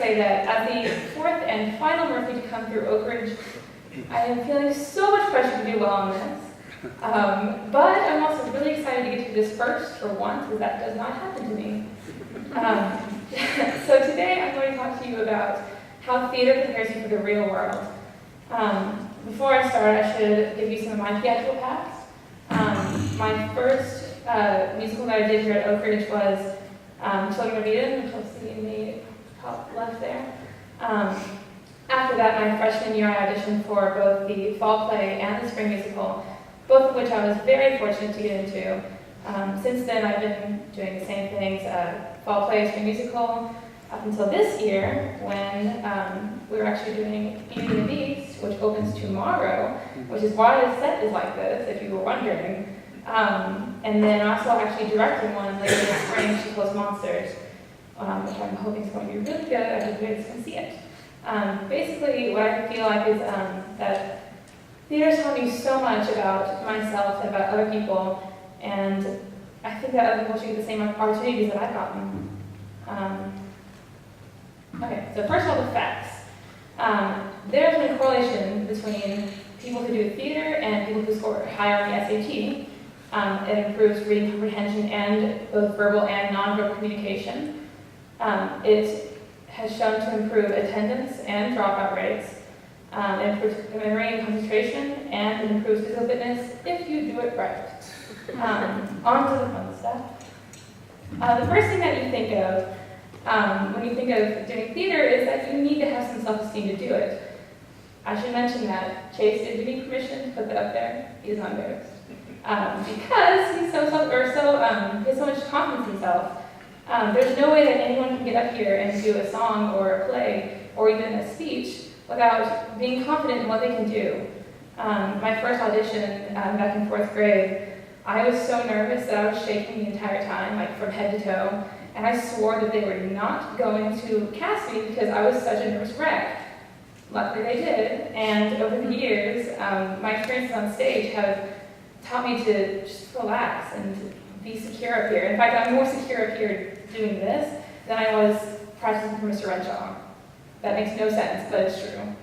say that as the fourth and final Murphy to come through Oakridge, I am feeling so much pressure to do well on this. But I'm also really excited to get to this first for once, because that does not happen to me. So today I'm going to talk to you about how theater prepares you for the real world. Before I start, I should give you some of my theatrical past. My first musical that I did here at Oakridge was Children of Eden, which you'll see in the top left there. After that, my freshman year, I auditioned for both the fall play and the spring musical, both of which I was very fortunate to get into. Since then, I've been doing the same things, fall play, spring musical, up until this year, when we're actually doing Beauty and the Beast, which opens tomorrow, which is why the set is like this, if you were wondering. And then also actually directing one later this spring, She Close Monsters, which I'm hoping is going to be really good. I hope you guys can see it. Basically, what I feel like is that theater's taught me so much about myself and about other people, and I think that other people should get the same opportunities that I've gotten. Okay, so first of all, the facts. There's been a correlation between people who do theater and people who score higher on the SAT. It improves reading comprehension and both verbal and nonverbal communication. It has shown to improve attendance and dropout rates. It improves memory and concentration, and it improves physical fitness if you do it right. On to the fun stuff. The first thing that you think of when you think of doing theater is that you need to have some self-esteem to do it. I should mention that Chase did give me permission to put that up there. He is not embarrassed. Because he's he has so much confidence in himself. There's no way that anyone can get up here and do a song or a play or even a speech without being confident in what they can do. My first audition back in 4th grade, I was so nervous that I was shaking the entire time, like from head to toe, and I swore that they were not going to cast me because I was such a nervous wreck. Luckily they did, and over the years, my experiences on stage have taught me to just relax and to be secure up here. In fact, I'm more secure up here doing this than I was practicing for Mr. Renshaw. That makes no sense, but it's true.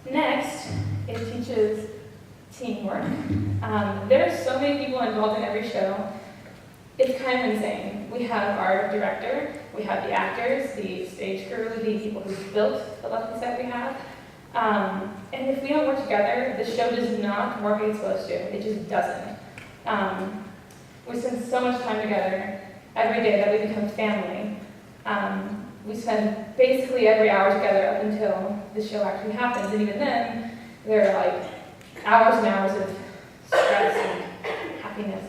Next, it teaches teamwork. There are so many people involved in every show. It's kind of insane. We have our director, we have the actors, the stage crew, the people who built the lovely set we have. And if we don't work together, the show does not work like it's supposed to. It just doesn't. We spend so much time together every day that we become family. We spend basically every hour together up until the show actually happens. And even then, there are like hours and hours of stress and happiness.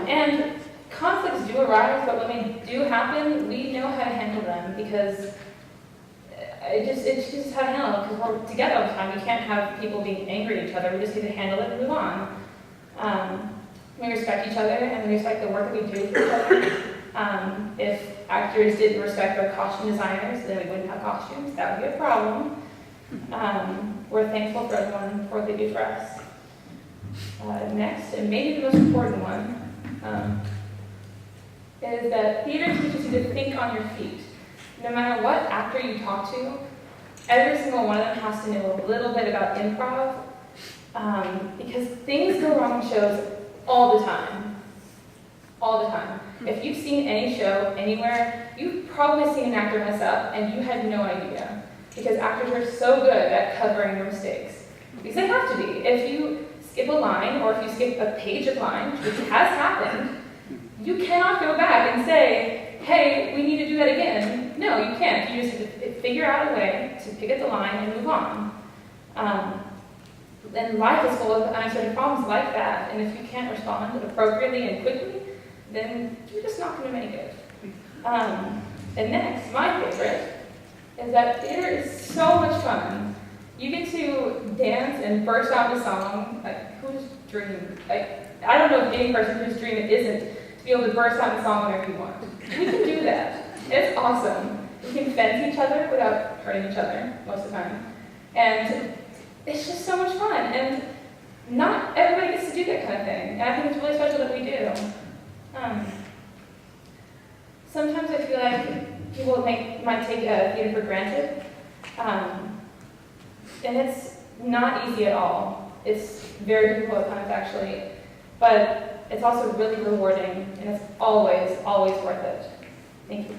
And conflicts do arise, but when they do happen, we know how to handle them because it's just how to handle it, because we're together all the time. We can't have people being angry at each other. We just need to handle it and move on. We respect each other, and we respect the work that we do for each other. If actors didn't respect their costume designers, then we wouldn't have costumes. That would be a problem. We're thankful for everyone for what they do for us. Next, and maybe the most important one, is that theater teaches you to think on your feet. No matter what actor you talk to, every single one of them has to know a little bit about improv, because things go wrong in shows all the time. All the time. If you've seen any show anywhere, you've probably seen an actor mess up and you had no idea, because actors are so good at covering their mistakes. Because they have to be. If you skip a line, or if you skip a page of lines, which has happened, you cannot go back and say, hey, we need to do that again. No, you can't. You just have to figure out a way to pick up the line and move on. And life is full of unexpected problems like that, and if you can't respond appropriately and quickly, then you're just not going to make it. And next, my favorite, is that theater is so much fun. You get to dance and burst out the song, like whose dream? Like, I don't know of any person whose dream it isn't to be able to burst out the song whenever you want. We can do that. It's awesome. We can fence each other without hurting each other most of the time. And it's just so much fun. And not everybody gets to do that kind of thing. And I think it's really special that we do. Sometimes I feel like people might take theater for granted, and it's not easy at all. It's very difficult at times, actually, but it's also really rewarding, and it's always, always worth it. Thank you.